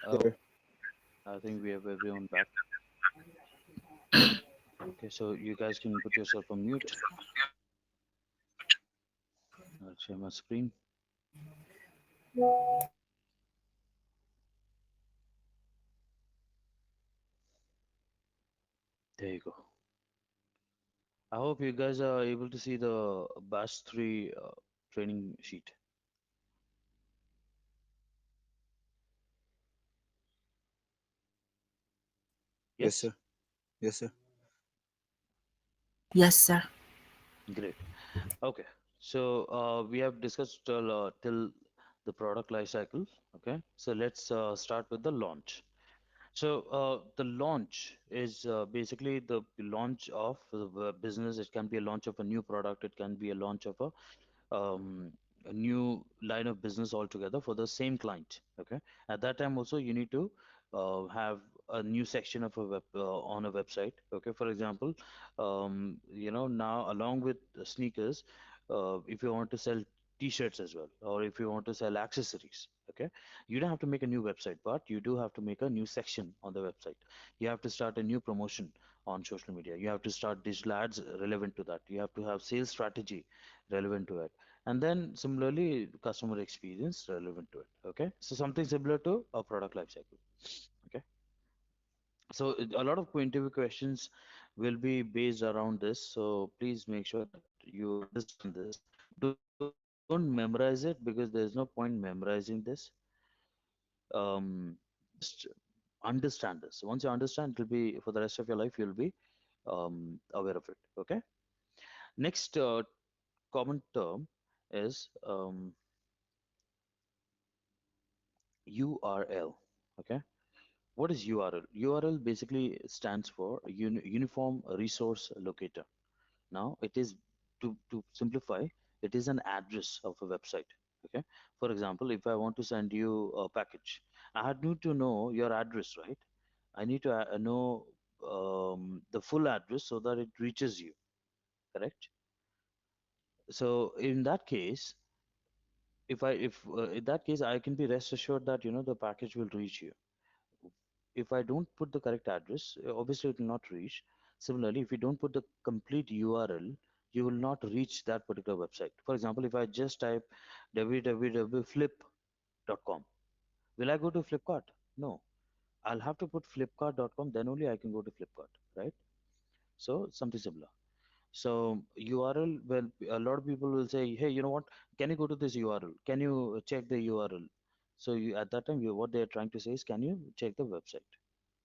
Oh, Sure. I think we have everyone back. Okay, so you guys can put yourself on mute. I'll share my screen. There you go. I hope you guys are able to see the Bash 3 training sheet. Yes, Yes? sir. Yes, sir. Yes, sir. Great. Okay. So we have discussed till the product life cycle. Okay. So let's start with the launch. So the launch is basically the launch of the business. It can be a launch of a new product. It can be a launch of um, a new line of business altogether for the same client. Okay. At that time also you need to have a new section of a web on a website. Okay. For example, now along with the sneakers, if you want to sell t-shirts as well, or if you want to sell accessories, okay, you don't have to make a new website, but you do have to make a new section on the website. You have to start a new promotion on social media. You have to start digital ads relevant to that. You have to have sales strategy relevant to it, and then similarly customer experience relevant to it. Okay, so something similar to a product life cycle. Okay, so a lot of interview questions will be based around this, so please make sure that you understand this. Don't memorize it, because there's no point memorizing this. Just understand this. Once you understand, it'll be for the rest of your life, you'll be aware of it. Okay, next common term is URL. Okay, what is URL? URL basically stands for Uniform Resource Locator. Now, it is, to simplify, it is an address of a website. Okay, for example, if I want to send you a package, I need to know your address, right? I need to know the full address so that it reaches you, correct? So in that case, if in that case, I can be rest assured that the package will reach you. If I don't put the correct address, obviously it will not reach. Similarly, if you don't put the complete URL, you will not reach that particular website. For example, if I just type www.flip.com, will I go to Flipkart? No. I'll have to put flipkart.com, then only I can go to Flipkart, right? So something similar. So URL, well, a lot of people will say, hey, you know what? Can you go to this URL? Can you check the URL? So at that time, what they're trying to say is, can you check the website?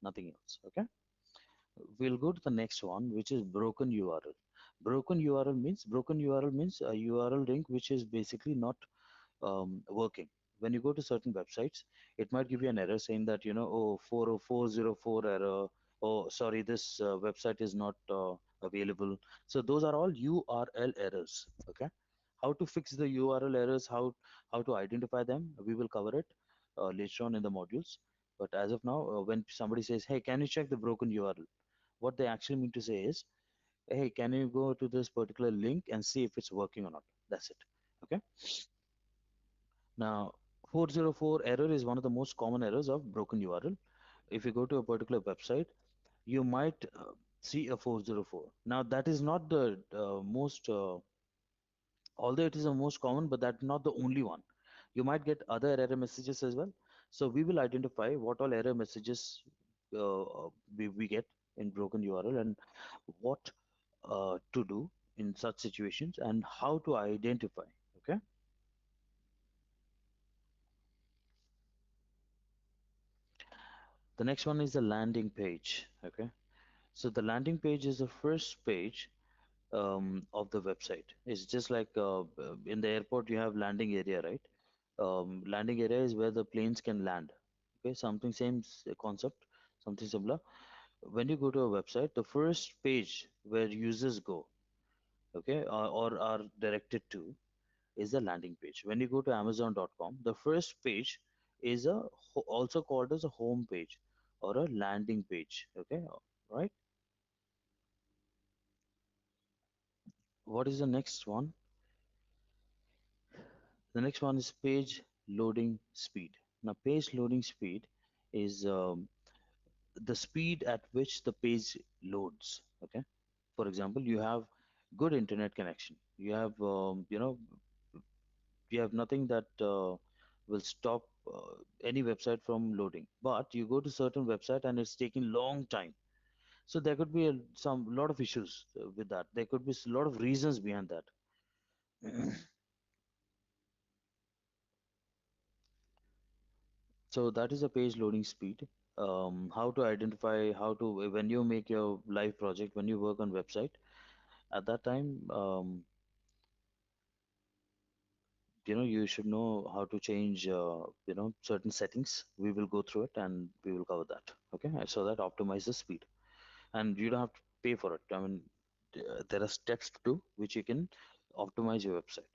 Nothing else. Okay. We'll go to the next one, which is broken URL. Broken URL means a URL link which is basically not working. When you go to certain websites, it might give you an error saying that, oh, 40404 error. Oh, sorry, this website is not available. So those are all URL errors. Okay. How to fix the URL errors, how to identify them, we will cover it later on in the modules. But as of now, when somebody says, hey, can you check the broken URL? What they actually mean to say is, hey, can you go to this particular link and see if it's working or not? That's it. Okay. Now, 404 error is one of the most common errors of broken URL. If you go to a particular website, you might see a 404. Now, that is not the most, although it is the most common, but that's not the only one. You might get other error messages as well. So we will identify what all error messages we get in broken URL, and what to do in such situations, and how to identify. Okay. The next one is the landing page. Okay. So the landing page is the first page of the website. It's just like in the airport you have landing area, right? Landing area is where the planes can land. Okay, something same concept, something similar. When you go to a website, the first page where users go, okay, or are directed to, is the landing page. When you go to Amazon.com, the first page is also called as a home page or a landing page. Okay, right? What is the next one? The next one is page loading speed. Now, page loading speed is the speed at which the page loads. Okay, for example, you have good internet connection. You have nothing that will stop any website from loading. But you go to certain website and it's taking long time. So there could be some lot of issues with that. There could be a lot of reasons behind that. So that is a page loading speed. How to identify, how to, when you make your live project, when you work on website, at that time, you should know how to change, certain settings. We will go through it and we will cover that. Okay, so that optimize the speed, and you don't have to pay for it. I mean, there are steps to do which you can optimize your website.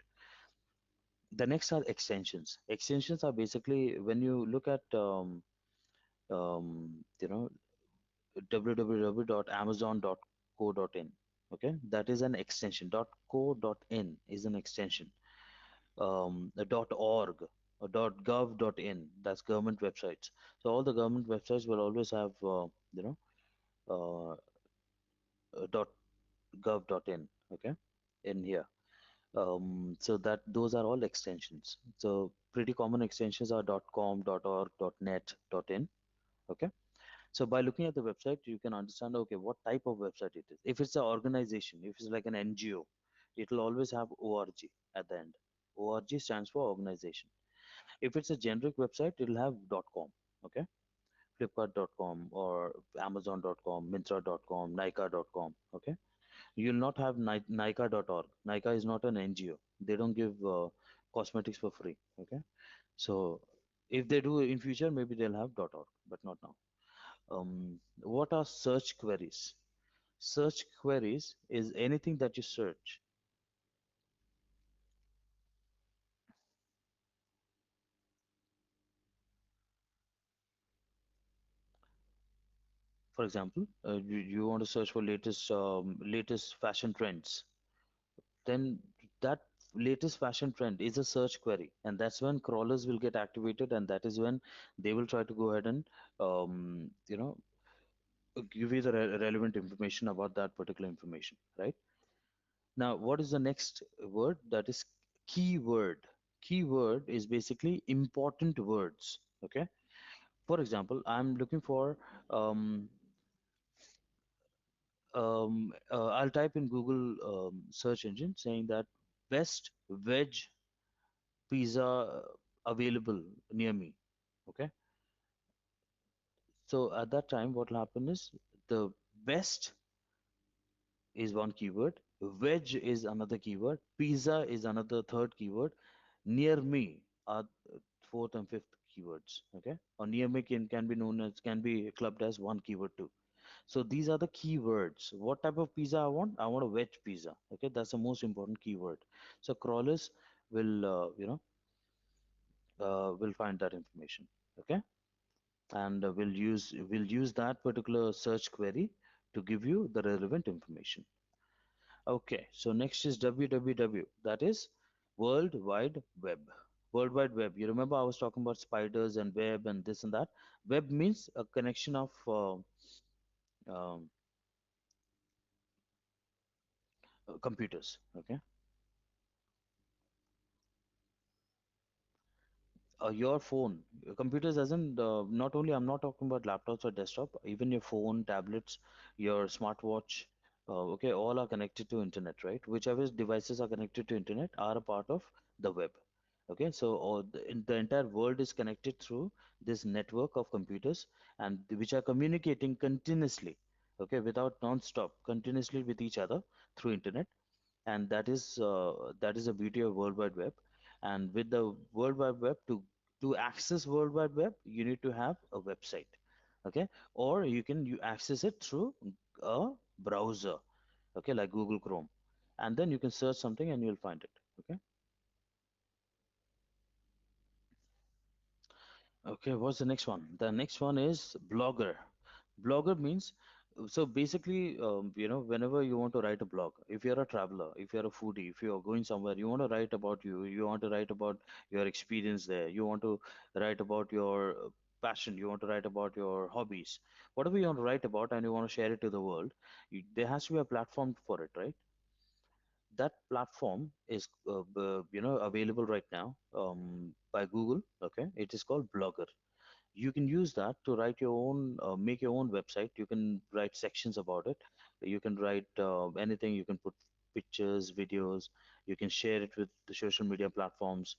The next are extensions. Extensions are basically when you look at, um, you know, www.amazon.co.in. Okay, that is an extension. .co.in is an extension. The .org or .gov.in, that's government websites. So all the government websites will always have, uh, .gov.in. Okay, in here. So that those are all extensions. So pretty common extensions are .com, .org, .net, .in. Okay. So by looking at the website, you can understand, okay, what type of website it is. If it's an organization, if it's like an NGO, it will always have org at the end. Org stands for organization. If it's a generic website, it'll have .com. Okay, flipkart.com or amazon.com, mintra.com, nika.com. Okay, you'll not have nika.org. Nika is not an NGO. They don't give cosmetics for free. Okay, so if they do in future, maybe they'll have .org, but not now. What are search queries? Search queries is anything that you search. For example, you want to search for latest fashion trends. Then that latest fashion trend is a search query, and that's when crawlers will get activated, and that is when they will try to go ahead and um, you know give you the relevant information about that particular information, right? Now, what is the next word? That is keyword. Keyword is basically important words. Okay. For example, I'm looking for um, I'll type in Google search engine saying that best veg pizza available near me. Okay. So at that time, what will happen is the best is one keyword, veg is another keyword, pizza is another third keyword, near me are fourth and fifth keywords. Okay, or near me can be clubbed as one keyword too. So these are the keywords. What type of pizza I want? I want a veg pizza. Okay, that's the most important keyword. So crawlers will will find that information. Okay, and will use that particular search query to give you the relevant information. Okay, so next is www. That is World Wide Web. World Wide Web. You remember I was talking about spiders and web and this and that. Web means a connection of um, computers. Okay, your phone, computers as in not only I'm not talking about laptops or desktop, even your phone, tablets, your smartwatch. Okay, all are connected to internet, right? Whichever devices are connected to internet are a part of the web. Okay, so the entire world is connected through this network of computers, and which are communicating continuously, okay, without non-stop, continuously with each other through internet. And that is the beauty of World Wide Web. And with the World Wide Web, to access World Wide Web, you need to have a website, okay, or you access it through a browser, okay, like Google Chrome, and then you can search something and you'll find it. Okay. Okay, what's the next one? The next one is blogger. Blogger means, so basically, whenever you want to write a blog, if you're a traveler, if you're a foodie, if you're going somewhere, you want to write about you want to write about your experience there, you want to write about your passion, you want to write about your hobbies, whatever you want to write about, and you want to share it to the world, there has to be a platform for it, right? That platform is available right now by Google. Okay, it is called Blogger. You can use that to write your own, make your own website. You can write sections about it. You can write anything. You can put pictures, videos. You can share it with the social media platforms.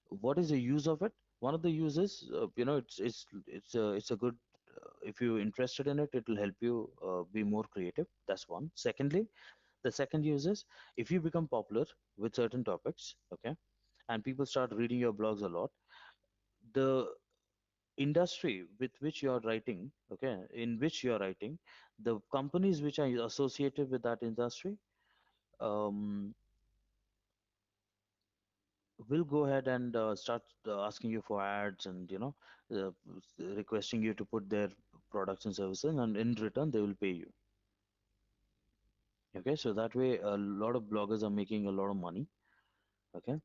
What is the use of it? One of the uses, it's a good. If you're interested in it, it will help you be more creative. That's one. Secondly, the second use is, if you become popular with certain topics, okay, and people start reading your blogs a lot, the industry with which you are writing, okay, in which you are writing, the companies which are associated with that industry um, will go ahead and start asking you for ads, and uh, requesting you to put their products and services, and in return they will pay you. Okay, so that way a lot of bloggers are making a lot of money. Okay.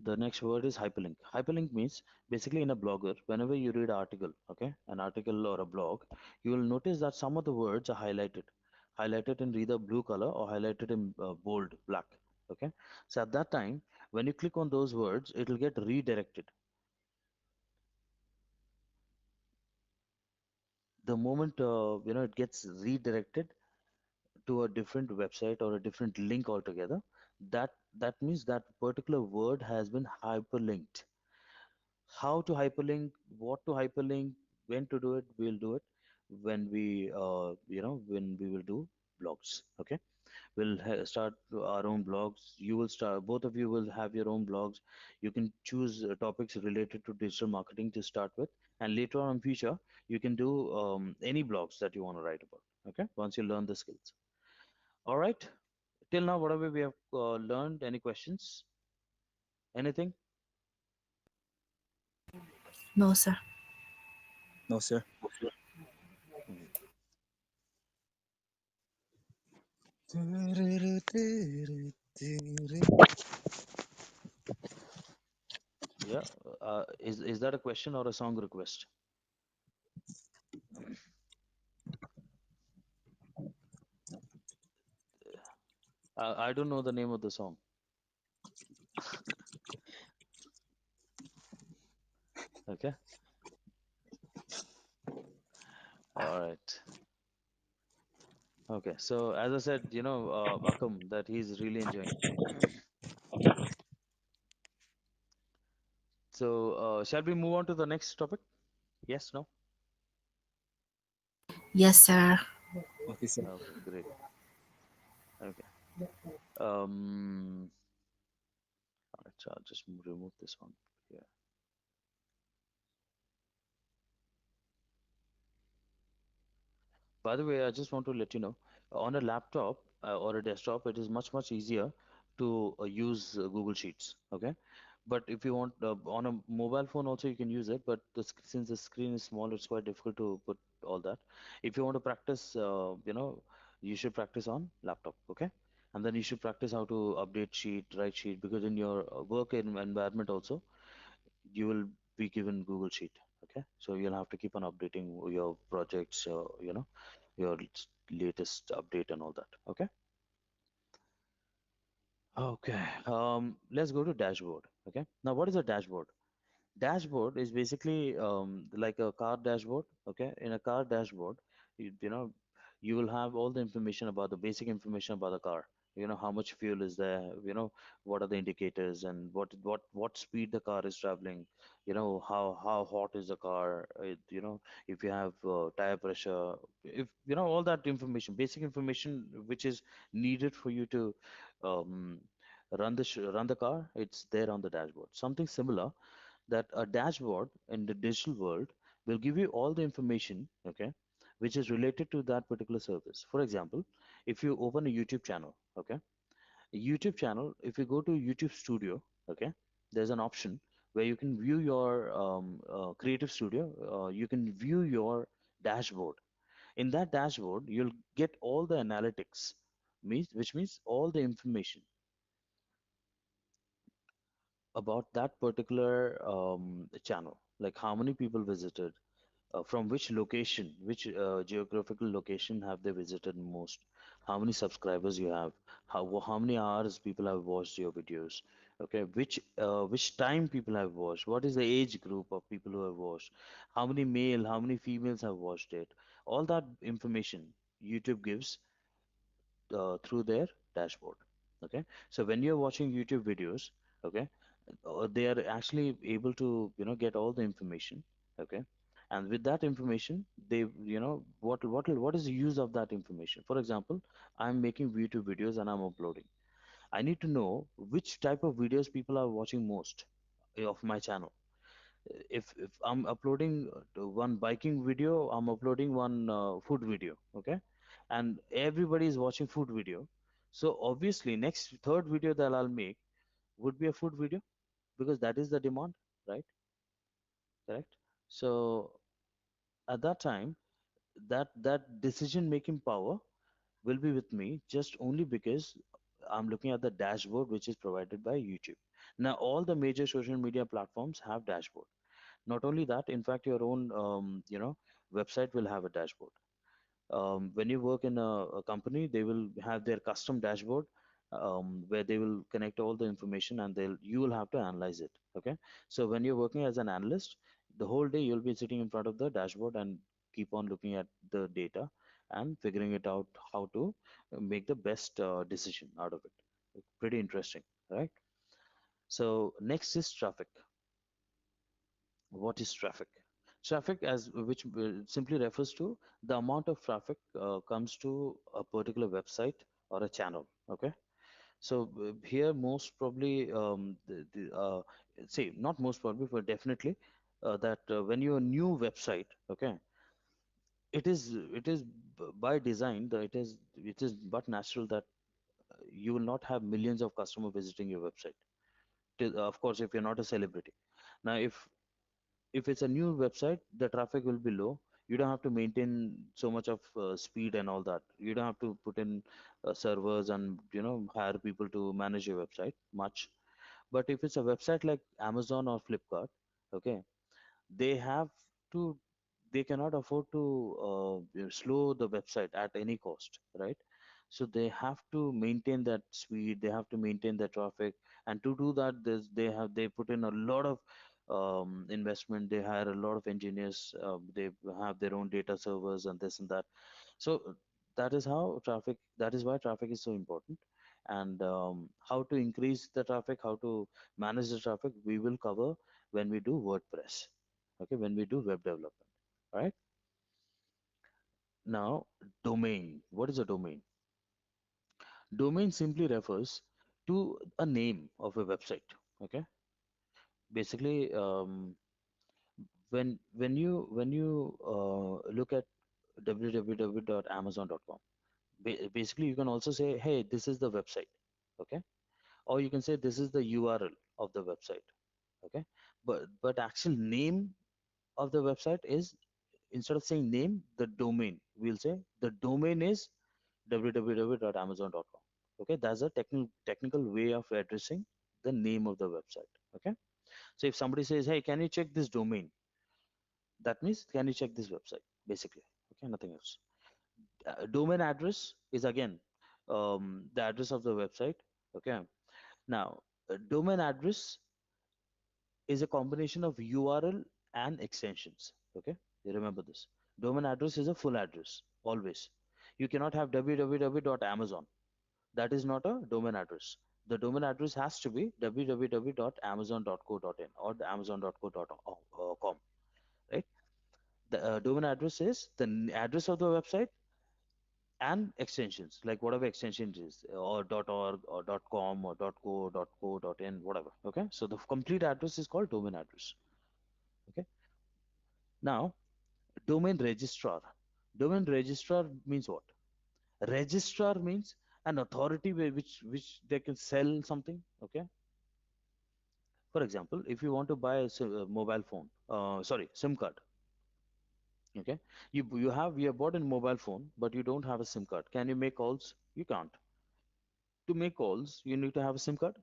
The next word is hyperlink. Hyperlink means, basically, in a blogger, whenever you read an article, okay, an article or a blog, you will notice that some of the words are highlighted in either blue color or highlighted in bold black. Okay, so at that time, when you click on those words, it will get redirected. The moment it gets redirected to a different website or a different link altogether, that means that particular word has been hyperlinked. How to hyperlink, what to hyperlink, when to do it, we'll do it when we will do blogs. Okay, we'll start our own blogs. You will start, both of you will have your own blogs. You can choose topics related to digital marketing to start with, and later on in future you can do any blogs that you want to write about. Okay, once you learn the skills. All right, till now, whatever we have learned, any questions, anything? No, sir. No, sir. Mhm. Yeah. Is that a question or a song request? I don't know the name of the song. Okay. All right. Okay. So as I said, Akam, that he's really enjoying. So shall we move on to the next topic? Yes. No. Yes, sir. Okay, sir. Okay. Great. Okay. Um. All right. So I'll just remove this one. Yeah. By the way, I just want to let you know, on a laptop or a desktop, it is much, much easier to use Google Sheets. Okay. But if you want on a mobile phone also, you can use it. But since the screen is small, it's quite difficult to put all that. If you want to practice, you should practice on laptop. Okay. And then you should practice how to update sheet, write sheet, because in your work environment also, you will be given Google Sheet. Okay, so you'll have to keep on updating your projects, your latest update and all that. Okay. Okay. Let's go to dashboard. Okay. Now, what is a dashboard? Dashboard is basically like a car dashboard. Okay, in a car dashboard, you will have all the information about the basic information about the car. How much fuel is there. What are the indicators, and what speed the car is traveling. How hot is the car. If you have tire pressure, if all that information, basic information which is needed for you to um, run the car. It's there on the dashboard. Something similar, that a dashboard in the digital world will give you all the information, okay, which is related to that particular service. For example, if you open a YouTube channel, okay, a YouTube channel, if you go to YouTube Studio, okay, there's an option where you can view your Creative Studio. You can view your dashboard. In that dashboard, you'll get all the analytics, which means all the information. about that particular channel, like how many people visited, from which location, which geographical location have they visited most, how many subscribers you have, how many hours people have watched your videos, okay, which time people have watched, what is the age group of people who have watched, how many male, how many females have watched it, all that information YouTube gives through their dashboard. Okay, so when you're watching YouTube videos, okay, they are actually able to get all the information. Okay, and with that information, they what is the use of that information? For example, I'm making YouTube videos and I'm uploading. I need to know which type of videos people are watching most of my channel. If I'm uploading one biking video, I'm uploading one food video, okay, and everybody is watching food video, so obviously next third video that I'll make would be a food video because that is the demand, right? Correct. So at that time, that decision making power will be with me just only because I'm looking at the dashboard which is provided by YouTube. Now all the major social media platforms have dashboard. Not only that, in fact, your own website will have a dashboard. When you work in a company, they will have their custom dashboard where they will connect all the information and you will have to analyze it. Okay, so when you're working as an analyst, the whole day you'll be sitting in front of the dashboard and keep on looking at the data and figuring it out how to make the best decision out of it. Pretty interesting, right? So next is traffic. What is traffic? Traffic, as which simply refers to the amount of traffic comes to a particular website or a channel. Okay, so here most probably say not most probably, but definitely that when you're a new website, okay, it is by design that it is but natural that you will not have millions of customers visiting your website. Of course, if you're not a celebrity. Now, if it's a new website, the traffic will be low. You don't have to maintain so much of speed and all that. You don't have to put in servers and hire people to manage your website much. But if it's a website like Amazon or Flipkart, okay, they have to they cannot afford to slow the website at any cost, right? So they have to maintain that speed, they have to maintain the traffic, and to do that, they put in a lot of investment. They hire a lot of engineers. They have their own data servers and this and that. So that is why traffic is so important. And how to increase the traffic, how to manage the traffic, we will cover when we do WordPress. Okay, when we do web development. All right. Now, domain. What is a domain? Domain simply refers to a name of a website. Okay. Basically, when you look at www.amazon.com, basically you can also say, hey, this is the website. Okay, or you can say this is the URL of the website. Okay, but actual name of the website is, instead of saying name, the domain, we'll say the domain is www.amazon.com. Okay, that's a technical way of addressing the name of the website. Okay, so if somebody says, hey, can you check this domain, that means can you check this website, basically. Okay, nothing else. Domain address is again the address of the website. Okay, now domain address is a combination of URL and extensions. Okay, you remember this. Domain address is a full address always. You cannot have www.amazon. That is not a domain address. The domain address has to be www.amazon.co.in or the amazon.co.com, right? The domain address is the address of the website and extensions, like whatever extension it is, or .org or .com or .co.in, whatever. Okay, so the complete address is called domain address. Okay, now domain registrar. Domain registrar means what? Registrar means an authority which they can sell something. Okay, for example, if you want to buy a mobile phone, sorry, SIM card. Okay, you have bought a mobile phone, but you don't have a SIM card. Can you make calls? You can't. To make calls, you need to have a SIM card.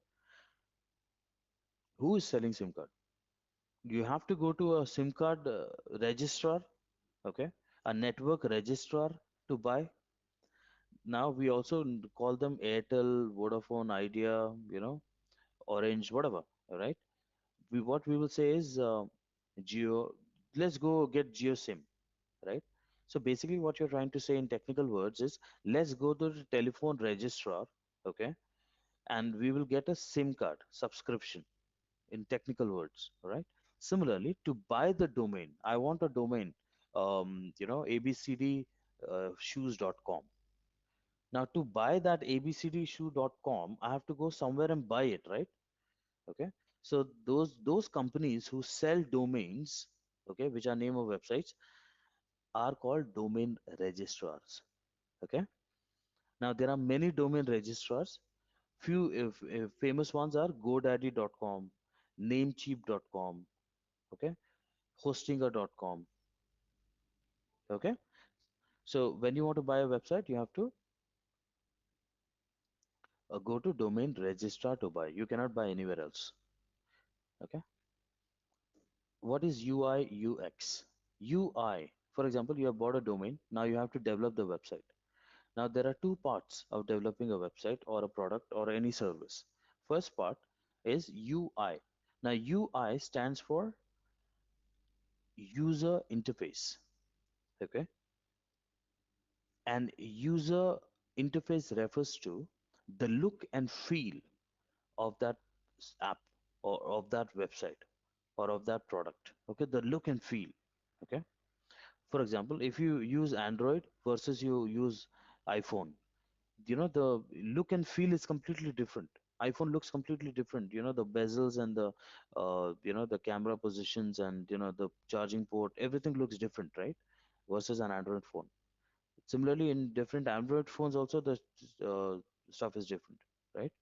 Who is selling SIM card? You have to go to a SIM card registrar, okay, a network registrar to buy. Now we also call them Airtel, Vodafone, Idea, Orange, whatever, all right? What we will say is Geo. Let's go get Geo SIM, right? So basically, what you're trying to say in technical words is let's go to the telephone registrar, okay, and we will get a SIM card subscription in technical words, all right? Similarly, to buy the domain, I want a domain, abcd shoes.com. Now, to buy that abcdshoe.com, I have to go somewhere and buy it, right? Okay. So those companies who sell domains, okay, which are name of websites, are called domain registrars. Okay. Now there are many domain registrars. Few if famous ones are GoDaddy.com, Namecheap.com, okay, Hostinger.com. Okay. So when you want to buy a website, you have to go to domain registrar to buy. You cannot buy anywhere else. Okay. What is UI UX? UI, for example, you have bought a domain. Now you have to develop the website. Now there are two parts of developing a website or a product or any service. First part is UI. Now UI stands for user interface. Okay. And user interface refers to the look and feel of that app or of that website or of that product. Okay. The look and feel. Okay. For example, if you use Android versus you use iPhone, the look and feel is completely different. iPhone looks completely different. The bezels and the camera positions and the charging port, everything looks different, right? Versus an Android phone. Similarly, in different Android phones also the uh, stuff is different, right?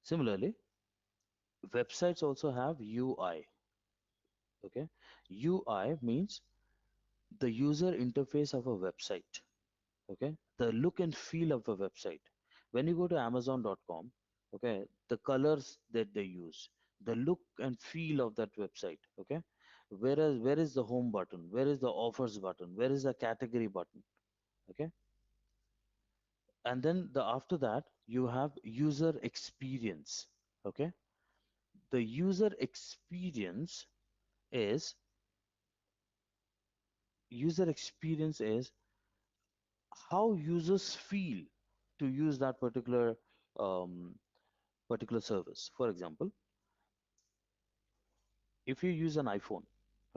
Similarly, websites also have UI. Okay, UI means the user interface of a website. Okay, the look and feel of a website. When you go to amazon.com, okay, the colors that they use, the look and feel of that website. Okay, where is the home button, where is the offers button, where is the category button? Okay, and then the after that you have user experience. Okay, the is user experience is how users feel to use that um, particular service. For example, if you use an iPhone,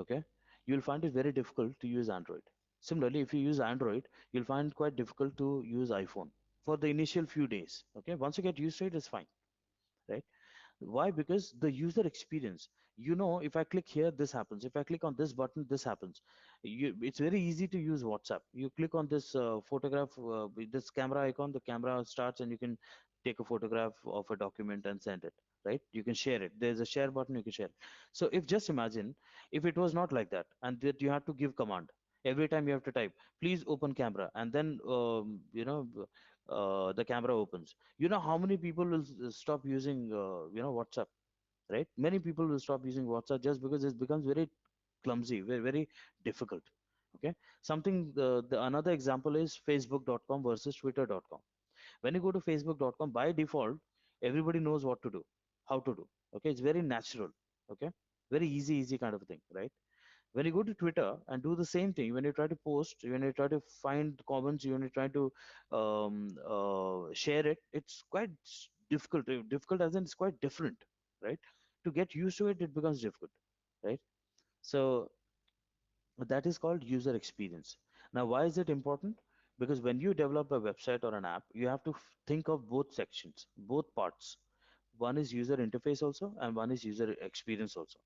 okay, you'll find it very difficult to use Android. Similarly, if you use Android, you'll find it quite difficult to use iPhone for the initial few days. Okay, once you get used to it, it's fine, right? Why? Because the user experience, if I click here, this happens. If I click on this button, this happens. It's very easy to use WhatsApp. You click on this photograph, with this camera icon, the camera starts and you can take a photograph of a document and send it, right? You can share it. There's a share button, you can share. So if just imagine if it was not like that and that you have to give command. Every time you have to type, please open camera, and then the camera opens. You know how many people will stop using WhatsApp, right? Many people will stop using WhatsApp just because it becomes very clumsy, very very difficult. Okay, something the another example is facebook.com versus twitter.com. When you go to facebook.com, by default everybody knows what to do, how to do. Okay, it's very natural. Okay, very easy kind of a thing, right? When you go to Twitter and do the same thing, when you try to post, when you try to find comments, when you try to share it, it's quite difficult. Difficult as in it's quite different, right? To get used to it, it becomes difficult, right? So that is called user experience. Now, why is it important? Because when you develop a website or an app, you have to think of both sections, both parts. One is user interface also, and one is user experience also.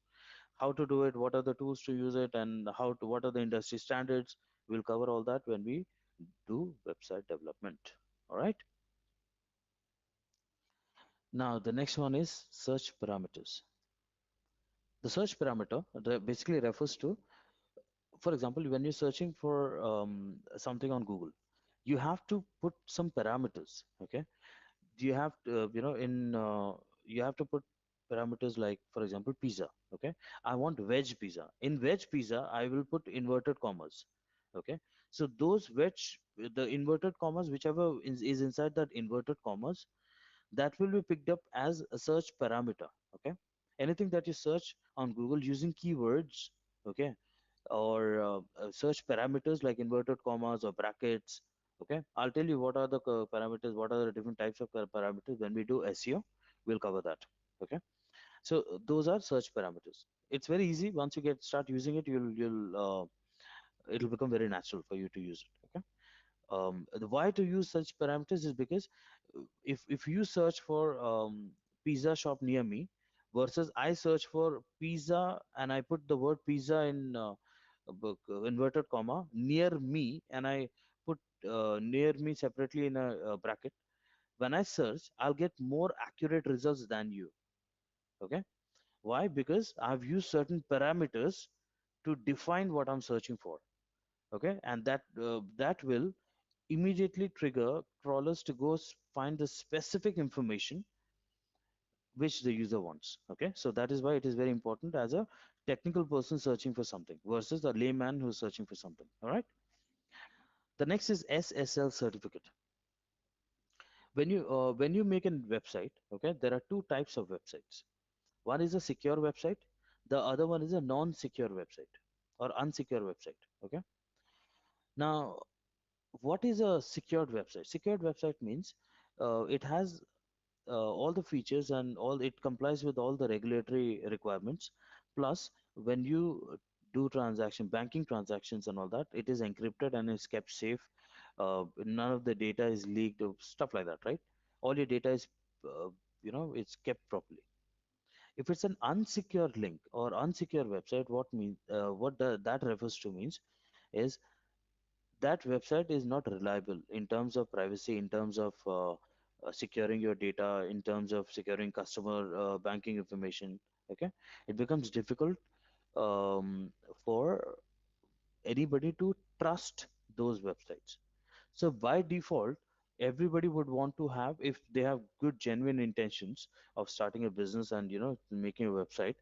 How to do it, what are the tools to use it, and what are the industry standards. We'll cover all that when we do website development. All right. Now the next one is search parameters. The search parameter basically refers to, for example, when you're searching for something on Google, you have to put some parameters. Okay, you have to, in you have to put parameters like, for example, pizza. Okay, I want veg pizza. In veg pizza, I will put inverted commas. Okay, so those veg, the inverted commas, whichever is inside that inverted commas, that will be picked up as a search parameter. Okay, anything that you search on Google using keywords, okay, or search parameters like inverted commas or brackets. Okay, I'll tell you what are the parameters, what are the different types of parameters when we do SEO. We'll cover that. Okay, so those are search parameters. It's very easy. Once you get start using it, it'll become very natural for you to use it. Okay, the why to use such parameters is because if you search for pizza shop near me versus I search for pizza and I put the word pizza in inverted comma near me, and I put near me separately in a bracket, when I search I'll get more accurate results than you. Okay, why? Because I've used certain parameters to define what I'm searching for. Okay, and that will immediately trigger crawlers to go find the specific information which the user wants. Okay, so that is why it is very important as a technical person searching for something versus a layman who's searching for something. All right, the next is SSL certificate. When you make a website, okay, there are two types of websites. One is a secure website, the other one is a non-secure website or unsecure website. Okay, now what is a secured website? Secured website means it has all the features and all, it complies with all the regulatory requirements. Plus, when you do transaction banking transactions and all that, it is encrypted and is kept safe. None of the data is leaked or stuff like that, right? All your data is it's kept properly. If it's an unsecure link or unsecure website, that refers to means is that website is not reliable in terms of privacy, in terms of securing your data, in terms of securing customer banking information. Okay, it becomes difficult um, for anybody to trust those websites. So by default, everybody would want to have, if they have good genuine intentions of starting a business and making a website,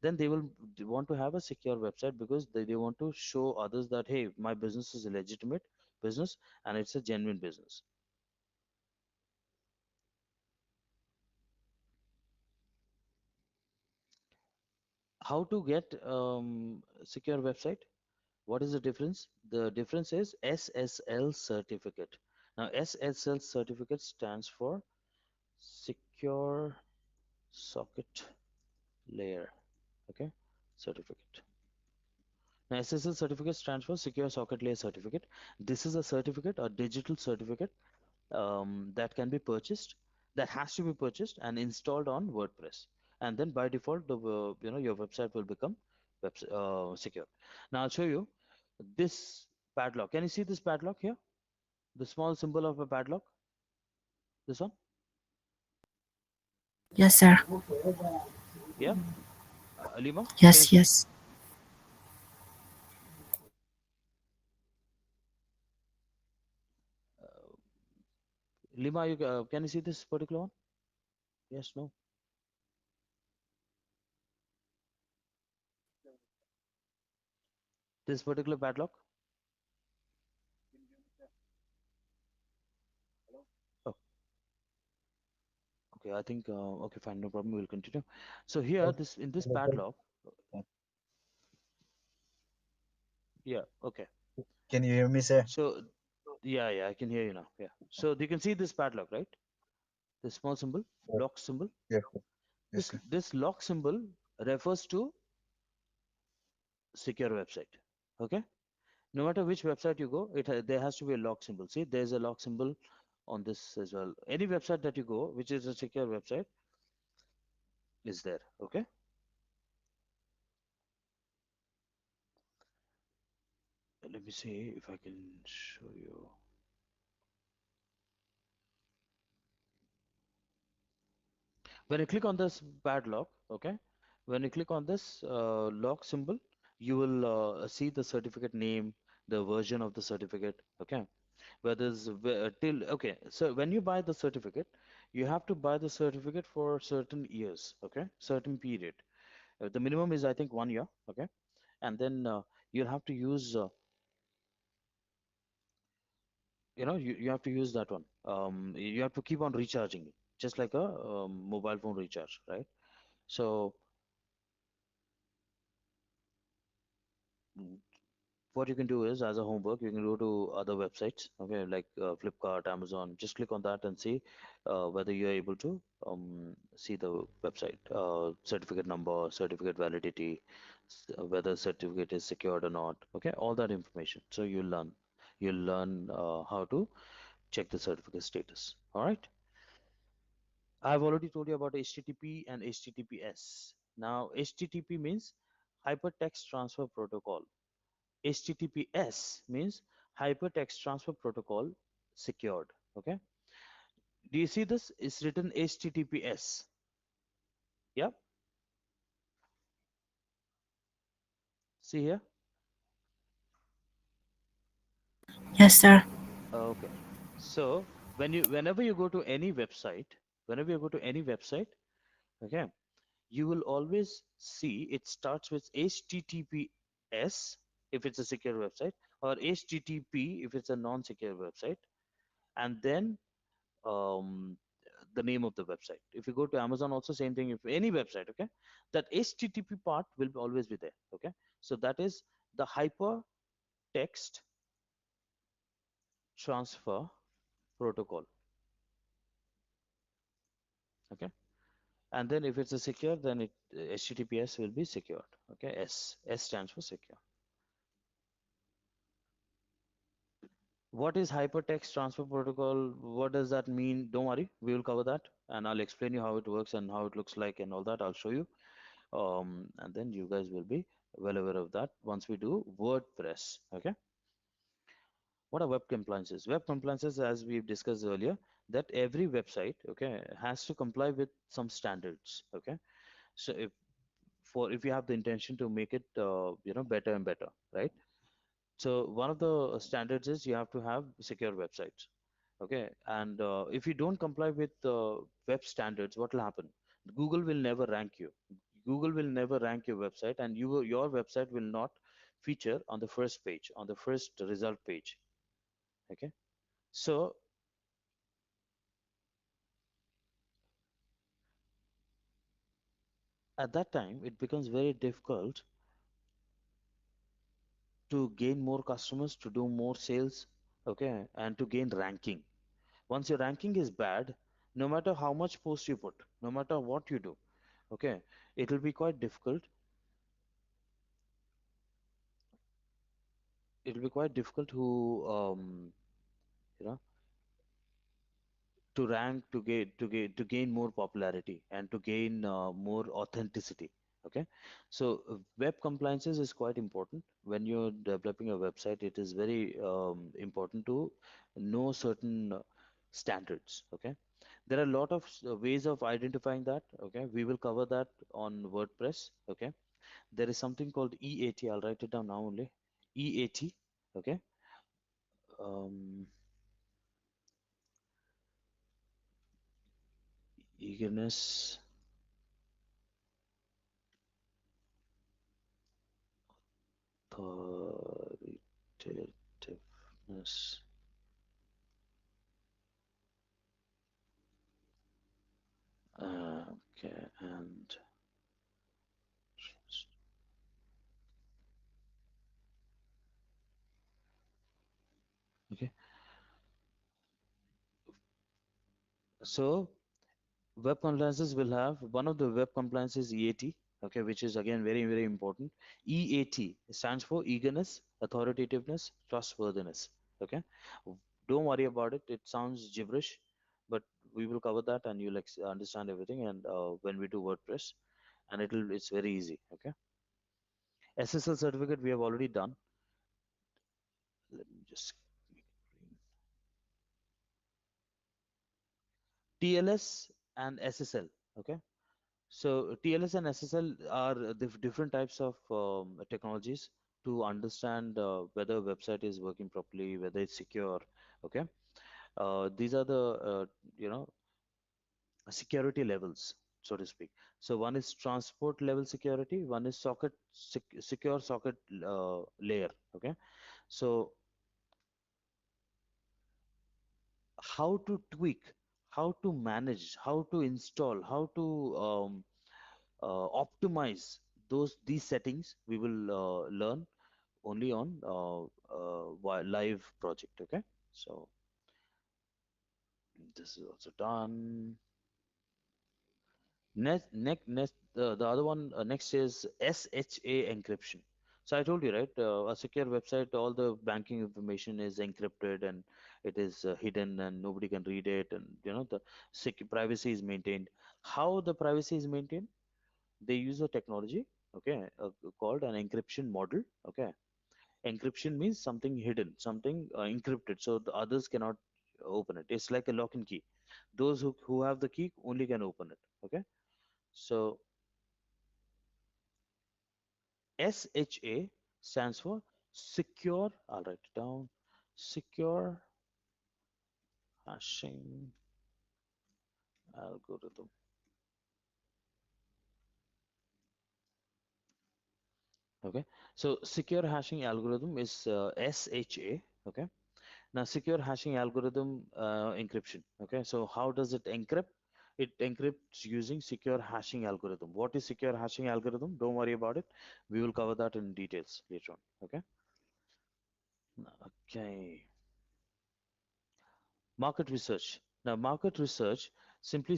then they will want to have a secure website because they want to show others that, hey, my business is a legitimate business and it's a genuine business. How to get secure website? What is the difference? The difference is SSL certificate. Now SSL certificate stands for secure socket layer. Okay, certificate. Now SSL certificate stands for secure socket layer certificate. This is a certificate, a digital certificate, that can be purchased, that has to be purchased and installed on WordPress, and then by default your website will become secure. Now I'll show you this padlock. Can you see this padlock here, the small symbol of a padlock, this one? Yes, sir. Yeah, Alima, can you Yes, see? yes. uh, Lima, can you see this particular one? Yes, no? This particular padlock? Oh, okay, I think okay, fine, no problem, we'll continue. So here, this in this padlock, yeah, okay. Can you hear me, sir? So yeah, yeah, I can hear you now. Yeah. So you can see this padlock, right? This small symbol, Sir. lock symbol. Yes, sir. Yes, sir. This lock symbol refers to secure website. Okay. No matter which website you go, there has to be a lock symbol. See, there's a lock symbol on this as well. Any website that you go, which is a secure website, is there. Okay. Let me see if I can show you. When you click on this padlock, okay, when you click on this lock symbol, you will see the certificate name, the version of the certificate. Okay, whether it's till okay. So when you buy the certificate, you have to buy the certificate for certain years. Okay, certain period. The minimum is I think 1 year. Okay, and then you'll have to use you have to use that one. You have to keep on recharging it, just like a mobile phone recharge, right? So mm, what you can do is, as a homework, you can go to other websites, okay, like Flipkart, Amazon. Just click on that and see whether you're able to see the website, certificate number, certificate validity, whether certificate is secured or not. Okay, all that information. So you'll learn how to check the certificate status. All right. I've already told you about HTTP and HTTPS. Now, HTTP means Hypertext Transfer Protocol. HTTPS means Hypertext Transfer Protocol secured. Okay. Do you see this? It's written HTTPS. Yep. See here. Yes, sir. Okay. So whenever you go to any website, whenever you go to any website, okay, you will always see it starts with HTTPS if it's a secure website, or HTTP if it's a non-secure website, and then um, the name of the website. If you go to Amazon, also same thing. If any website, okay, that HTTP part will always be there. Okay, so that is the hypertext transfer protocol. Okay, and then if it's a secure, then it HTTPS will be secured. Okay, S stands for secure. What is hypertext transfer protocol? What does that mean? Don't worry, we will cover that, and I'll explain you how it works and how it looks like and all that. I'll show you, and then you guys will be well aware of that once we do WordPress. Okay. What are web compliances? Web compliances, as we've discussed earlier, that every website, okay, has to comply with some standards. Okay. So if you have the intention to make it, better and better, right? So one of the standards is you have to have secure websites. Okay, and if you don't comply with web standards, what will happen? Google will never rank you. Google will never rank your website, and your website will not feature on the first page, on the first result page. Okay, so at that time, it becomes very difficult to gain more customers, to do more sales, okay, and to gain ranking. Once your ranking is bad, no matter how much post you put, no matter what you do, okay, it will be quite difficult. It will be quite difficult you know to rank, to gain more popularity, and to gain more authenticity. Okay, so web compliances is quite important when you're developing a website. It is very important to know certain standards. Okay, there are a lot of ways of identifying that. Okay, we will cover that on WordPress. Okay, there is something called EAT. I'll write it down now only. EAT. Okay. um, Eagerness, authoritativeness. Okay, and okay. So web compliances will have one of the web compliances EAT. Okay, which is again very very important. EAT stands for eagerness, authoritativeness, trustworthiness. Okay, don't worry about it. It sounds gibberish, but we will cover that, and you'll understand everything. And when we do WordPress, and it's very easy. Okay, SSL certificate we have already done. Let me just TLS and SSL. Okay, so TLS and SSL are different types of technologies. to understand whether a website is working properly, whether it's secure. Okay, these are the you know security levels, so to speak. So one is transport level security, one is secure socket layer. Okay, so how to tweak, how to manage, how to install, how to optimize these settings, we will learn only on live project. Okay, so this is also done. The other one next is SHA encryption. So I told you, right? A secure website, all the banking information is encrypted and it is hidden and nobody can read it, and the privacy is maintained. How the privacy is maintained? They use a technology, okay, called an encryption model. Okay, encryption means something hidden, something encrypted, so the others cannot open it. It's like a lock and key. Those who have the key only can open it. Okay, so SHA stands for secure, I'll write it down, secure hashing algorithm. Okay, so secure hashing algorithm is SHA. Okay, now secure hashing algorithm encryption. Okay, so how does it encrypt? It encrypts using secure hashing algorithm. What is secure hashing algorithm? Don't worry about it. We will cover that in details later on. Okay. Okay. Market research. Now, market research simply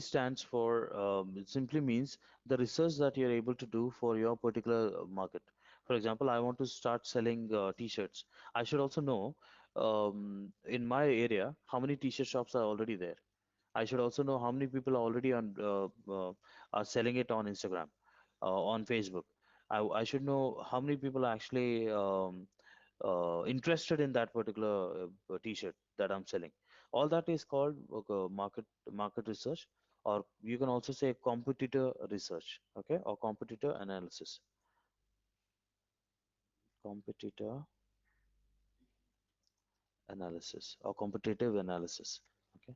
means the research that you're able to do for your particular market. For example, I want to start selling t-shirts. I should also know in my area how many t-shirt shops are already there. I should also know how many people are already are selling it on Instagram, on Facebook. I should know how many people are actually interested in that particular t-shirt that I'm selling. All that is called market research, or you can also say competitor research, okay, or competitor analysis, competitor analysis, or competitive analysis. Okay,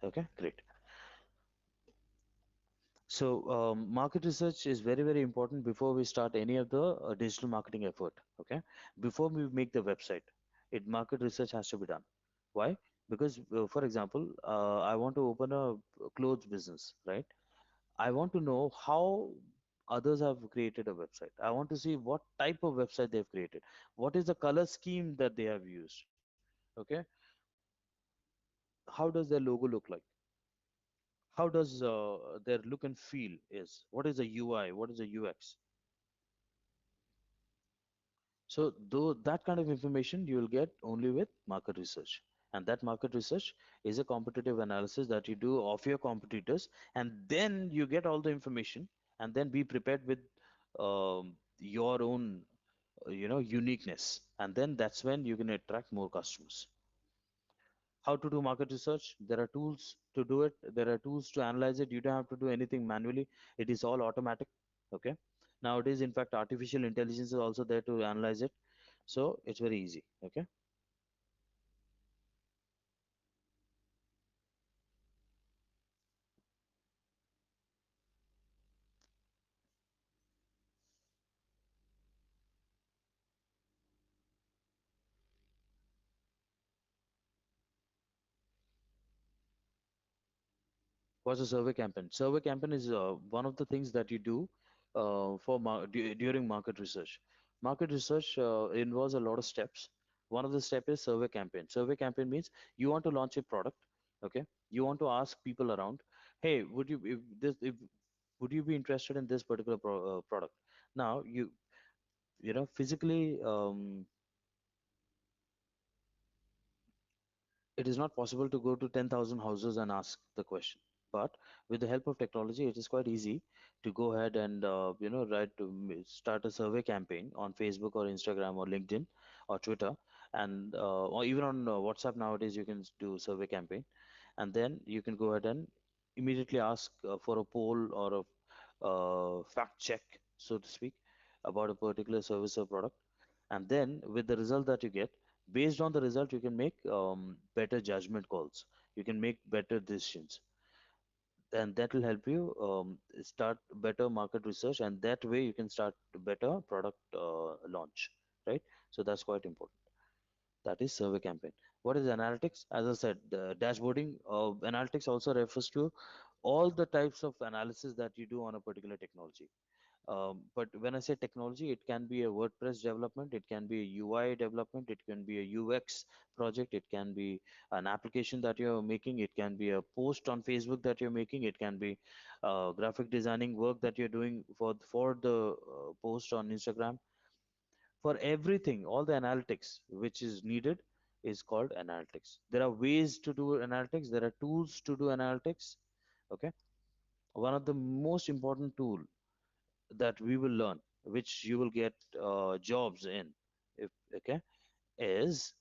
okay, great. So market research is very, very important before we start any of the digital marketing effort. Okay, before we make the website, it market research has to be done. Why? Because for example, I want to open a clothes business, right? I want to know how others have created a website. I want to see what type of website they've created. What is the color scheme that they have used? Okay, how does their logo look like? How does their look and feel is? What is the UI? What is the UX? So though that kind of information you will get only with market research. And that market research is a competitive analysis that you do of your competitors, and then you get all the information, and then be prepared with your own uniqueness, and then that's when you can attract more customers. How to do market research? There are tools to do it. There are tools to analyze it. You don't have to do anything manually. It is all automatic. Okay. Nowadays, in fact, artificial intelligence is also there to analyze it. So it's very easy. Okay. What's a survey campaign? Survey campaign is one of the things that you do during market research. Market research involves a lot of steps. One of the step is survey campaign. Survey campaign means you want to launch a product. Okay. You want to ask people around, hey, would you be interested in this particular product? Now physically, it is not possible to go to 10,000 houses and ask the question. But with the help of technology, it is quite easy to go ahead and start a survey campaign on Facebook or Instagram or LinkedIn or Twitter, and or even on WhatsApp nowadays you can do survey campaign, and then you can go ahead and immediately ask for a poll or a fact check, so to speak. about a particular service or product, and then with the result that you get, based on the result, you can make better judgment calls. You can make better decisions, and that will help you start better market research, and that way you can start better product launch, right? So that's quite important. That is survey campaign. What is analytics? As I said, dashboarding. Analytics also refers to all the types of analysis that you do on a particular technology. But when I say technology, it can be a WordPress development, it can be a UI development, it can be a UX project, it can be an application that you're making, it can be a post on Facebook that you're making, it can be graphic designing work that you're doing for the post on Instagram. For everything, all the analytics which is needed is called analytics. There are ways to do analytics, there are tools to do analytics. Okay, one of the most important tool that we will learn, which you will get jobs in, if okay, is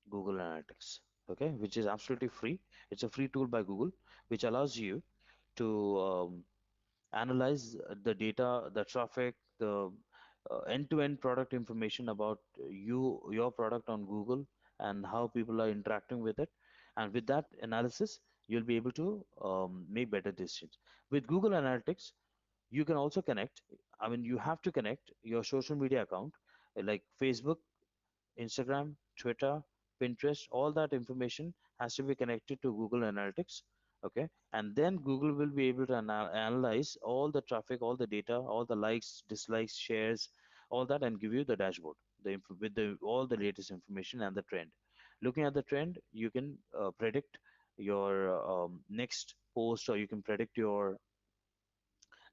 Google Analytics. Okay, which is absolutely free. It's a free tool by Google, which allows you to analyze the data, the traffic, the end-to-end product information about your product on Google, and how people are interacting with it. And with that analysis, you'll be able to make better decisions. With Google Analytics, you can also connect, I mean, you have to connect your social media account, like Facebook, Instagram, Twitter, Pinterest. All that information has to be connected to Google Analytics. Okay, and then Google will be able to analyze all the traffic, all the data, all the likes, dislikes, shares, all that, and give you the dashboard, with the all the latest information and the trend. Looking at the trend, you can predict your next post, or you can predict your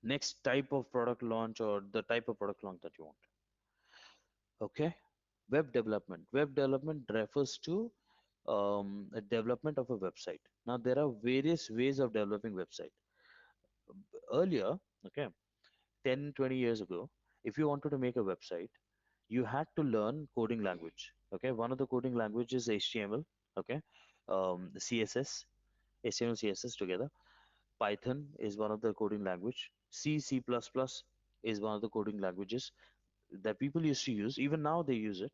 next type of product launch, or the type of product launch that you want. Okay. Web development refers to a development of a website. Now there are various ways of developing website. Earlier, okay, 10, 20 years ago, if you wanted to make a website, you had to learn coding language. Okay, one of the coding languages is HTML. Okay, CSS, HTML, CSS together. Python is one of the coding language. C++ is one of the coding languages that people used to use. Even now they use it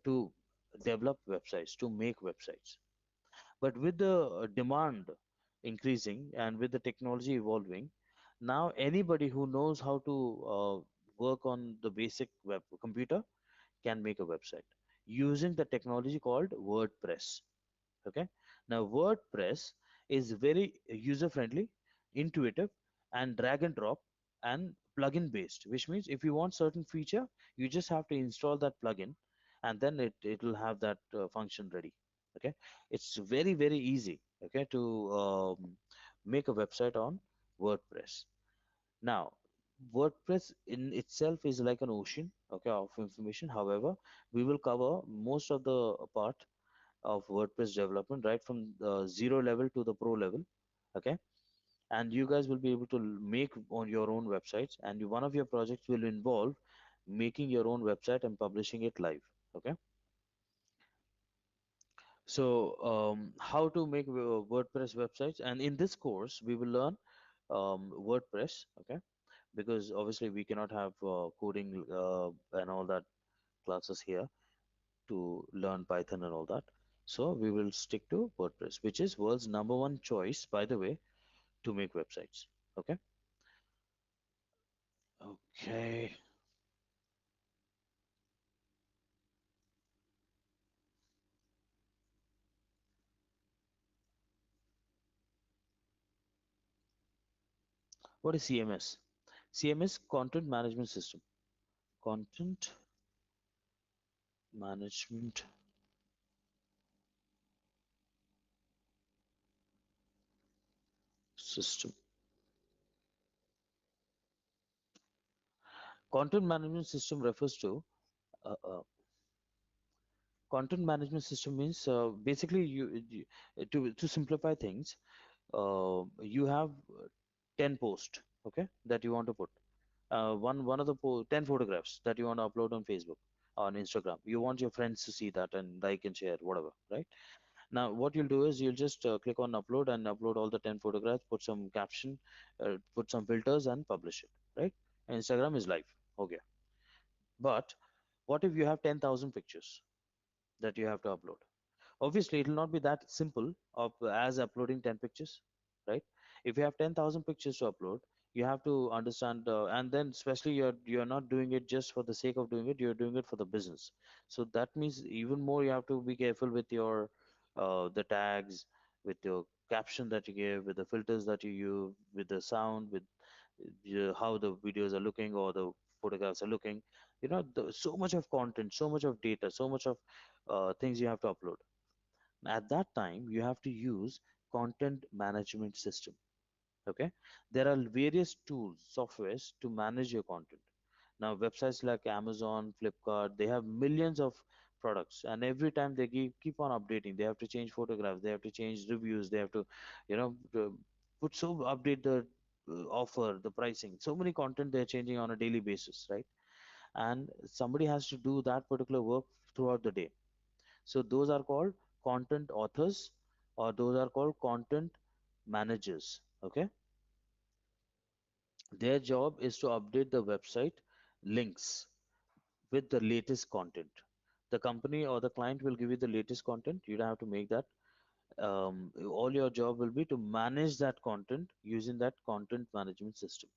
to develop websites, to make websites. But with the demand increasing and with the technology evolving, now anybody who knows how to work on the basic web computer can make a website using the technology called WordPress. Okay, now WordPress is very user friendly, intuitive, and drag and drop and plugin based, which means if you want certain feature, you just have to install that plugin, and then it will have that function ready. Okay, it's very easy, okay, to make a website on WordPress. Now, WordPress in itself is like an ocean, okay, of information. However, we will cover most of the part of WordPress development, right from the zero level to the pro level. Okay, and you guys will be able to make on your own websites, and one of your projects will involve making your own website and publishing it live. Okay, so how to make WordPress websites, and in this course we will learn WordPress. Okay, because obviously we cannot have coding and all that classes here to learn Python and all that. So we will stick to WordPress, which is world's number one choice, by the way, to make websites. Okay. Okay. What is CMS? CMS, Content Management System. Content Management System. Content Management System refers to uh, uh, content management system means basically to simplify things, you have 10 posts, okay, that you want to put, one of the 10 photographs that you want to upload on Facebook, on Instagram. You want your friends to see that and like and share whatever, right? Now what you'll do is you'll just click on upload and upload all the 10 photographs, put some caption, put some filters and publish it, right? And Instagram is live. Okay. But what if you have 10,000 pictures that you have to upload? Obviously, it will not be that simple of as uploading 10 pictures, right? If you have 10,000 pictures to upload, you have to understand, and then especially you're not doing it just for the sake of doing it, you're doing it for the business. So that means even more you have to be careful with your the tags, with your caption that you give, with the filters that you use, with the sound, with how the videos are looking or the photographs are looking. So much of content, so much of data, so much of things you have to upload. At that time you have to use content management system. Okay, there are various tools, softwares to manage your content. Now websites like Amazon, Flipkart, they have millions of products, and every time they keep on updating. They have to change photographs, they have to change reviews, they have to put so update the offer, the pricing, so many content they're changing on a daily basis, right? And somebody has to do that particular work throughout the day. So those are called content authors, or those are called content managers. Okay, their job is to update the website links with the latest content. The company or the client will give you the latest content. You don't have to make that. All your job will be to manage that content using that content management system.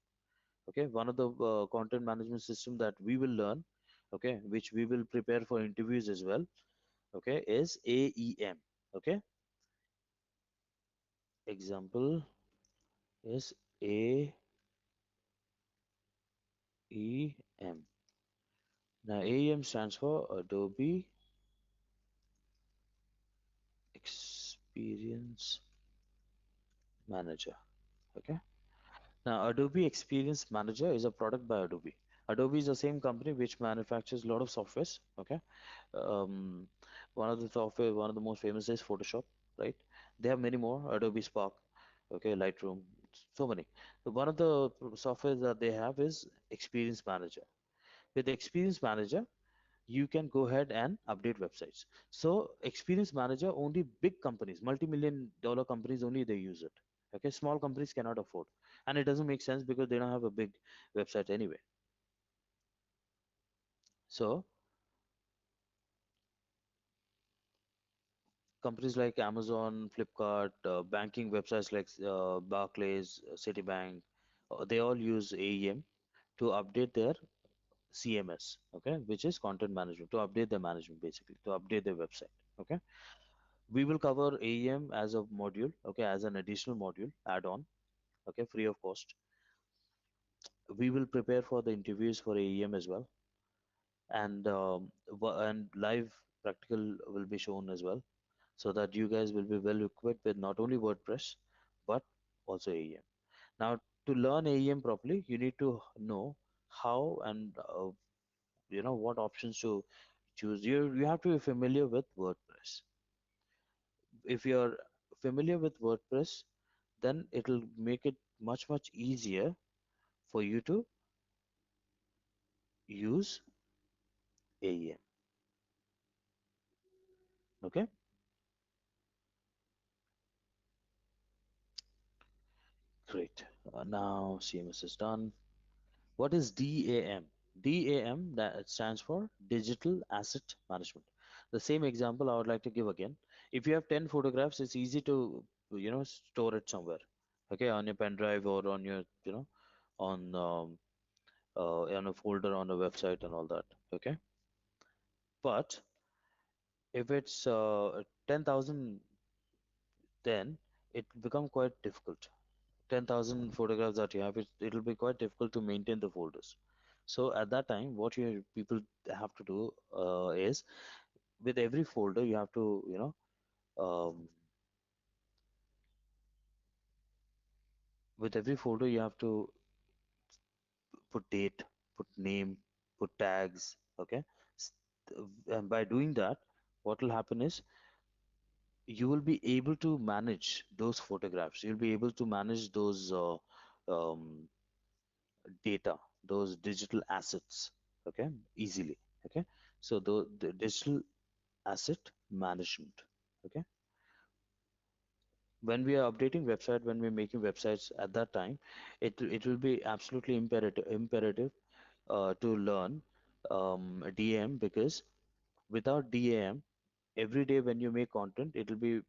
Okay, one of the content management system that we will learn, okay, which we will prepare for interviews as well, okay, is AEM. Okay, example is AEM. Now AEM stands for Adobe Experience Manager. Okay. Now Adobe Experience Manager is a product by Adobe. Adobe is the same company which manufactures a lot of softwares. Okay. Um, one of the software, one of the most famous is Photoshop, right? They have many more. Adobe Spark, okay, Lightroom, so many. So one of the software that they have is Experience Manager. With Experience Manager, you can go ahead and update websites. So Experience Manager, only big companies, multi-million dollar companies, only they use it. Okay, small companies cannot afford, and it doesn't make sense because they don't have a big website anyway. So companies like Amazon, Flipkart, banking websites like Barclays, Citibank, they all use AEM to update their CMS, okay, which is content management, to update their management, basically to update their website. Okay, we will cover AEM as a module, okay, as an additional module add-on, okay, free of cost. We will prepare for the interviews for AEM as well, and and live practical will be shown as well, so that you guys will be well equipped with not only WordPress but also AEM. Now, to learn AEM properly, you need to know how and what options to choose. You have to be familiar with WordPress. If you're familiar with WordPress, then it'll make it much easier for you to use AEM. Okay, great. Now CMS is done. What is DAM? DAM, that stands for Digital Asset Management. The same example I would like to give again. If you have 10 photographs, it's easy to store it somewhere. Okay, on your pen drive or on your on a folder on a website and all that. Okay, but if it's 10,000, then it become quite difficult. 10,000 photographs that you have, it'll be quite difficult to maintain the folders. So at that time, what you people have to do is, with every folder you have to with every folder you have to put date, put name, put tags. Okay. S- and by doing that, what will happen is you will be able to manage those photographs. You'll be able to manage those um, data, those digital assets, okay, easily. Okay, so the digital asset management. Okay, when we are updating website, when we're making websites, at that time, it will be absolutely imperative to learn DAM, because without DAM, every day when you make content, it will be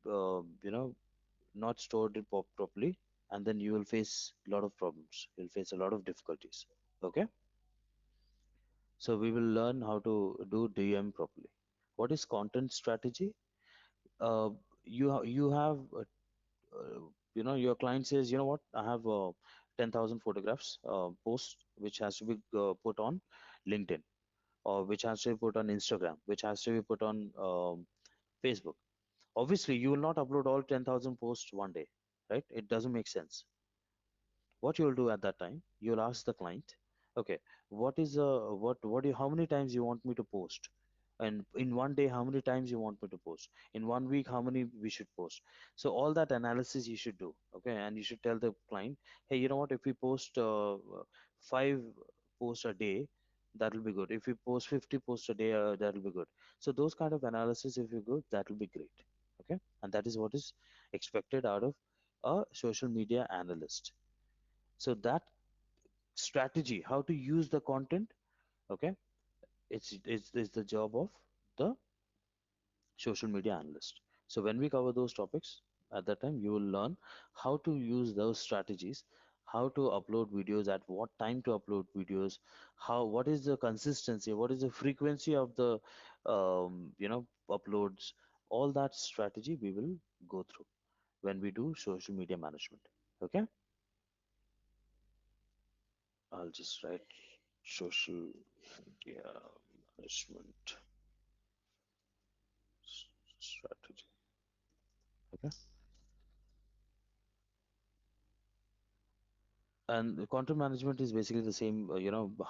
not stored it properly, and then you will face a lot of problems. You'll face a lot of difficulties. Okay, so we will learn how to do DM properly. What is content strategy? Uh, you have your client says, you know what, I have 10,000 photographs post which has to be put on LinkedIn, or which has to be put on Instagram, which has to be put on Facebook. Obviously, you will not upload all 10,000 posts one day, right? It doesn't make sense. What you'll do at that time, you'll ask the client, okay, what is what do you, how many times you want me to post, and in one day how many times you want me to post, in one week how many we should post. So all that analysis you should do, okay, and you should tell the client, hey, you know what, if we post 5 posts a day, that will be good. If we post 50 posts a day, that will be good. So those kind of analysis, if you go, that will be great. Okay, and that is what is expected out of a social media analyst. So that strategy, how to use the content, okay, it's the job of the social media analyst. So when we cover those topics, at that time you will learn how to use those strategies, how to upload videos, at what time to upload videos, how, what is the consistency, what is the frequency of the uploads. All that strategy we will go through when we do social media management. Okay, I'll just write social media management strategy. Okay. And the content management is basically the same,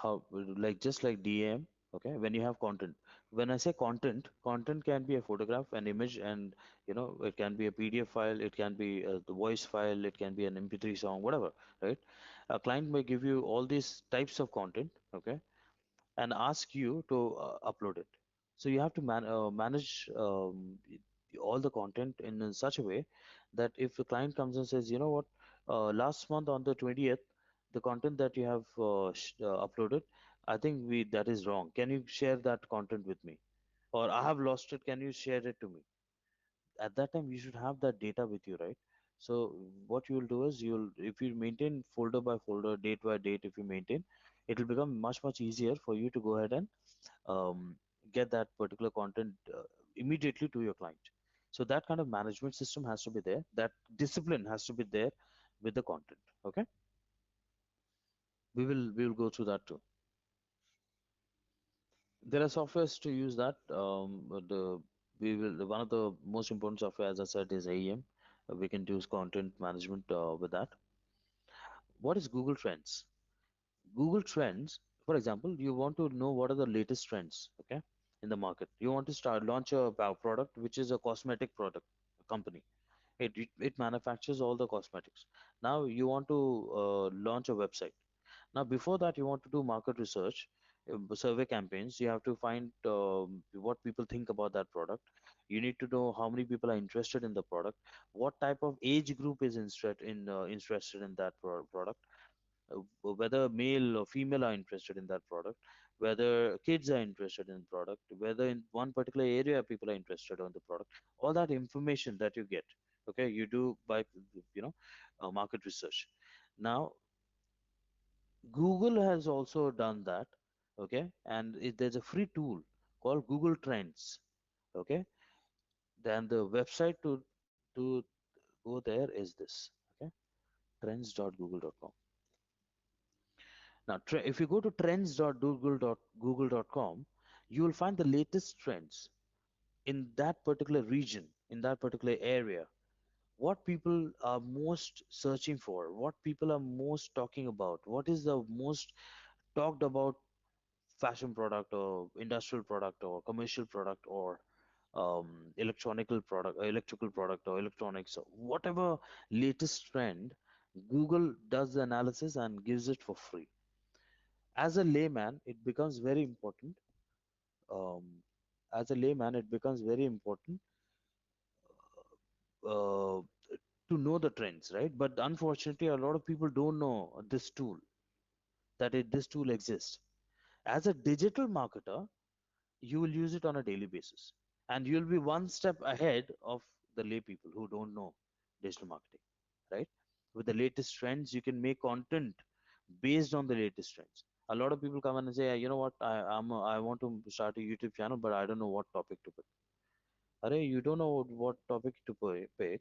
how, like just like DAM. Okay. When you have content, when I say content, content can be a photograph, an image, and it can be a PDF file, it can be the voice file, it can be an MP3 song, whatever, right? A client may give you all these types of content. Okay, and ask you to upload it. So you have to manage all the content in such a way that if the client comes and says, you know what, last month on the 20th, the content that you have uploaded, I think we that is wrong. Can you share that content with me? Or I have lost it. Can you share it to me? At that time, you should have that data with you, right? So what you will do is, if you maintain folder by folder, date by date, if you maintain, it will become much easier for you to go ahead and um, get that particular content immediately to your client. So that kind of management system has to be there. That discipline has to be there with the content. Okay, we will go through that too. There are softwares to use that. But the we will One of the most important software, as I said, is AEM. We can use content management with that. What is Google Trends? Google Trends, for example, you want to know what are the latest trends, okay, in the market. You want to start launch a product which is a cosmetic product company. It manufactures all the cosmetics. Now you want to launch a website. Now before that, you want to do market research, survey campaigns. You have to find what people think about that product. You need to know how many people are interested in the product, what type of age group is interested in that product, whether male or female are interested in that product, whether kids are interested in the product, whether in one particular area people are interested on the product. All that information that you get, okay, you do by you know market research. Now Google has also done that, okay, and there's a free tool called Google Trends, okay. Then the website to go there is this, okay, trends.google.com. Now, if you go to trends.google.com, you will find the latest trends in that particular region, in that particular area. What people are most searching for, what people are most talking about, what is the most talked about fashion product or industrial product or commercial product or electronical product or electrical product or electronics or whatever latest trend. Google does the analysis and gives it for free. As a layman, it becomes very important. Um, as a layman, it becomes very important uh, to know the trends, right? But unfortunately, a lot of people don't know this tool, this tool exists. As a digital marketer, you will use it on a daily basis, and you'll be one step ahead of the lay people who don't know digital marketing, right? With the latest trends, you can make content based on the latest trends. A lot of people come in and say, you know what, I want to start a YouTube channel, but I don't know what topic to pick. Array, you don't know what topic to pick.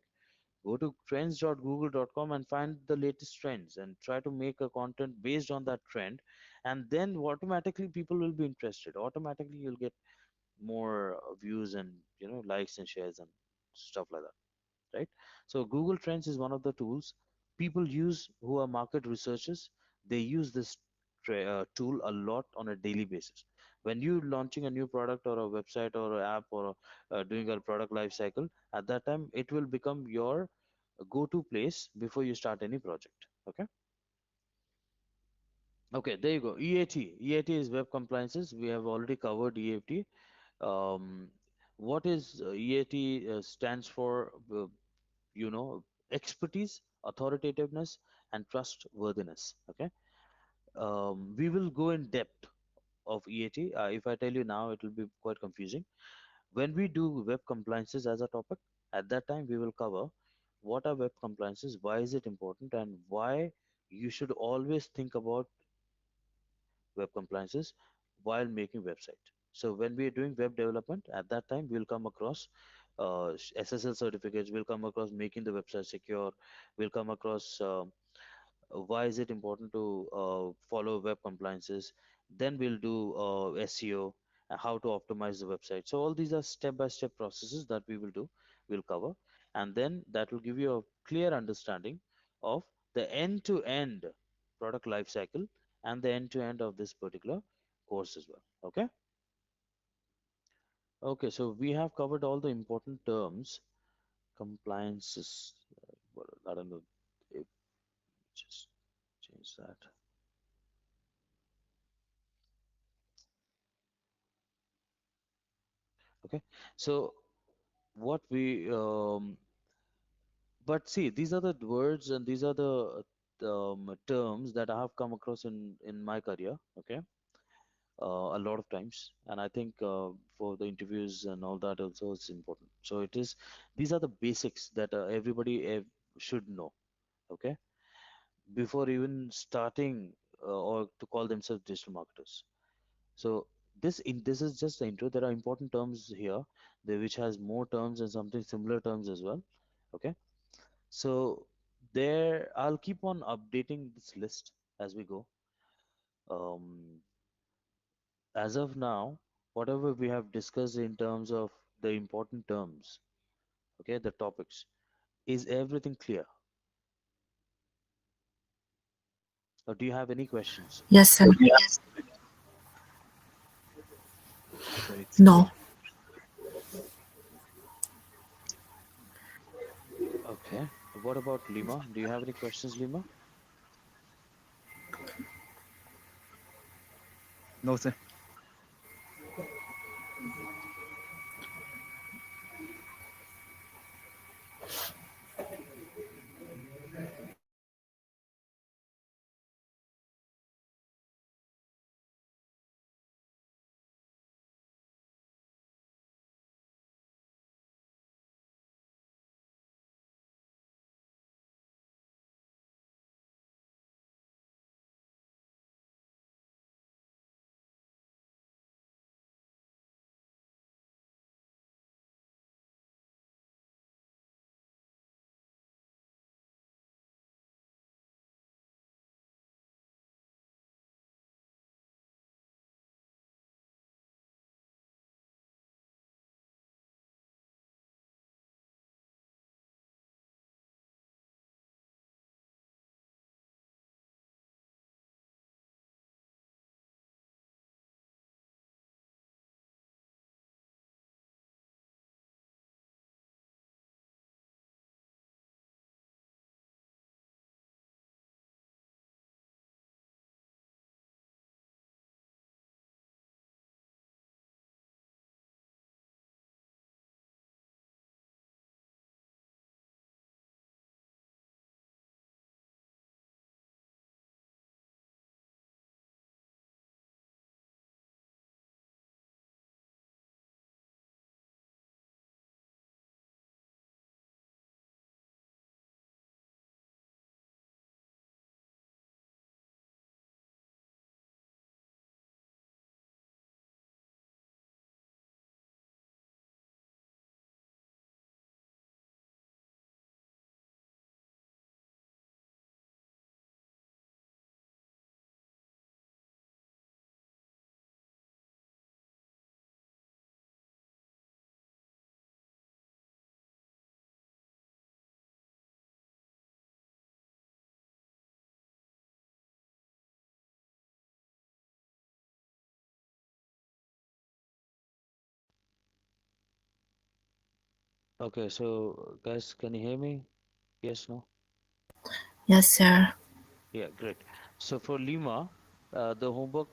Go to trends.google.com and find the latest trends and try to make a content based on that trend, and then automatically people will be interested. Automatically you'll get more views and likes and shares and stuff like that, right? So Google Trends is one of the tools people use who are market researchers. They use this tool a lot on a daily basis. When you launching a new product or a website or an app or doing a product life cycle, at that time it will become your go-to place before you start any project. Okay. Okay, there you go. EAT is web compliances. We have already covered EAT. um, what is EAT stands for, you know, expertise, authoritativeness, and trustworthiness. Okay. We will go in depth of EAT. If I tell you now, it will be quite confusing. When we do web compliances as a topic, at that time we will cover what are web compliances, why is it important, and why you should always think about web compliances while making website. So when we are doing web development, at that time we'll come across SSL certificates, we'll come across making the website secure, we'll come across why is it important to follow web compliances. Then we'll do SEO, how to optimize the website. So all these are step by step processes that we will do, we'll cover, and then that will give you a clear understanding of the end to end product life cycle and the end to end of this particular course as well. Okay. Okay, so we have covered all the important terms. Compliances, well, I don't know if just change that. Okay, so what we but see, these are the words and these are the terms that I have come across in my career. Okay, a lot of times, and I think for the interviews and all that also it's important. So it is, these are the basics that everybody should know. Okay, before even starting or to call themselves digital marketers. So this is just the intro. There are important terms here, which has more terms and something similar terms as well. Okay, so there I'll keep on updating this list as we go. Um, as of now, whatever we have discussed in terms of the important terms, okay, the topics, is everything clear? Or do you have any questions? Yes, sir. So it's clear. No. Okay. What about Lima? Do you have any questions, Lima? No, sir. Okay, so guys, can you hear me? Yes, no? Yes, sir. Yeah, great. So for Lima, the homework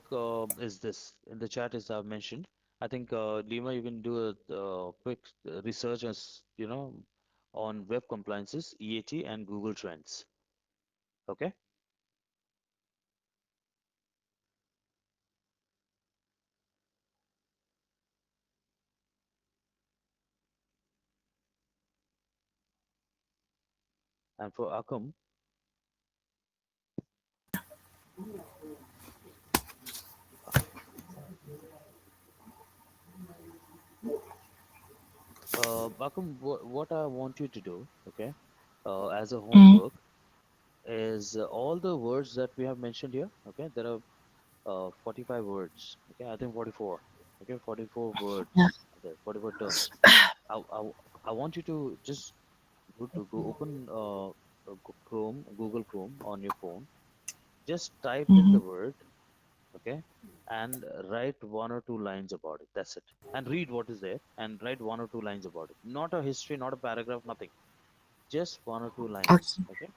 is this. In the chat, as I've mentioned, I think Lima, you can do a quick research as on web compliances, EAT, and Google Trends. Okay, and for Akam, Akam, what I want you to do, okay, as a Mm, homework is all the words that we have mentioned here. Okay, there are 45 words. Okay, I think 44. Okay, 44 yeah. words. There, 44 terms. I want you to just go open Chrome, Google Chrome on your phone. Just type in Mm-hmm. the word, okay, and write one or two lines about it. That's it. And read what is there and write one or two lines about it. Not a history, not a paragraph, nothing. Just one or two lines. Okay. Okay.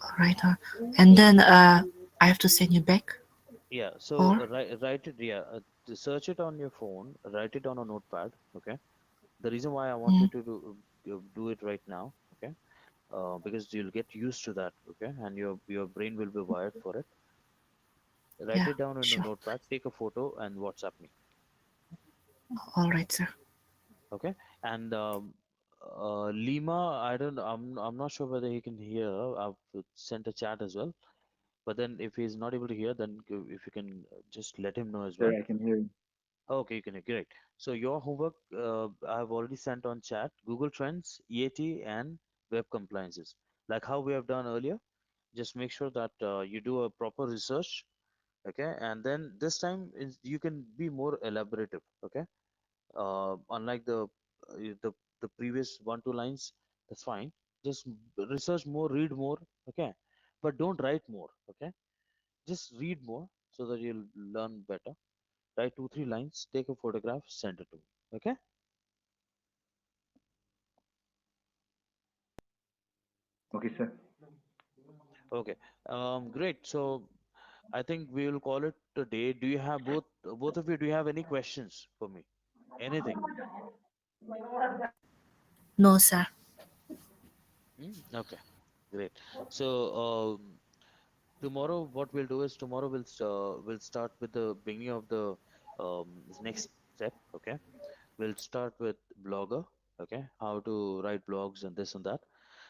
All right. And then I have to send you back, Yeah. So or write it. Yeah. Search it on your phone. Write it on a notepad. Okay. The reason why I want you mm, to do it right now. Okay. Because you'll get used to that. Okay. And your brain will be wired for it. Write yeah, it down in a sure. notepad. Take a photo and WhatsApp me. All right, sir. Okay. And Lima, I'm not sure whether he can hear. I've sent a chat as well. But then if he's not able to hear, then if you can just let him know as well. Sir, I can hear you. Okay, you can hear. Great. So your homework, I've already sent on chat, Google Trends, EAT, and web compliances. Like how we have done earlier. Just make sure that you do a proper research. Okay. And then this time is you can be more elaborative. Okay. Unlike the the previous one two lines, that's fine. Just research more, read more. Okay. But don't write more. Okay. Just read more so that you'll learn better. Write two, three lines, take a photograph, send it to me. Okay? Okay, sir. Okay. Great. So I think we will call it a day. Do you have both of you, do you have any questions for me? Anything? No, sir. Okay. Great. So tomorrow what we'll do is tomorrow we'll start with the beginning of the next step. Okay? We'll start with Blogger. Okay? How to write blogs and this and that.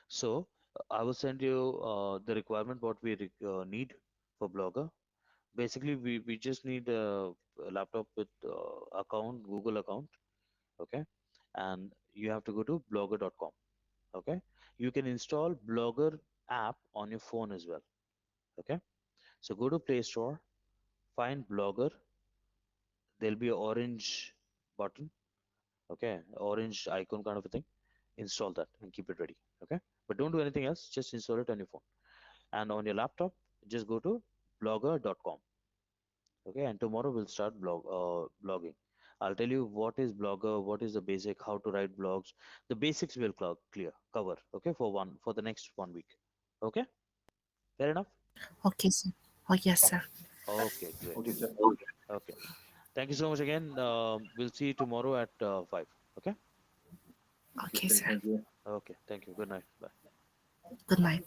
So I will send you the requirement what we need for Blogger. Basically, we just need a laptop with account, Google account, okay? And you have to go to blogger.com, okay? You can install Blogger app on your phone as well, okay? So go to Play Store, find Blogger. There'll be an orange button, okay? Orange icon kind of a thing. Install that and keep it ready, okay? But don't do anything else. Just install it on your phone. And on your laptop, just go to blogger.com. Okay, and tomorrow we'll start blogging. I'll tell you what is blogger, what is the basic, how to write blogs. The basics will clear cover. Okay, for the next 1 week. Okay, fair enough. Okay, sir. Oh, yes, sir. Okay, great. Okay, sir. Okay, thank you so much again. We'll see you tomorrow at 5. Okay. Okay, Okay, sir. sir. Thank you. Okay, thank you. Good night. Bye. Good night.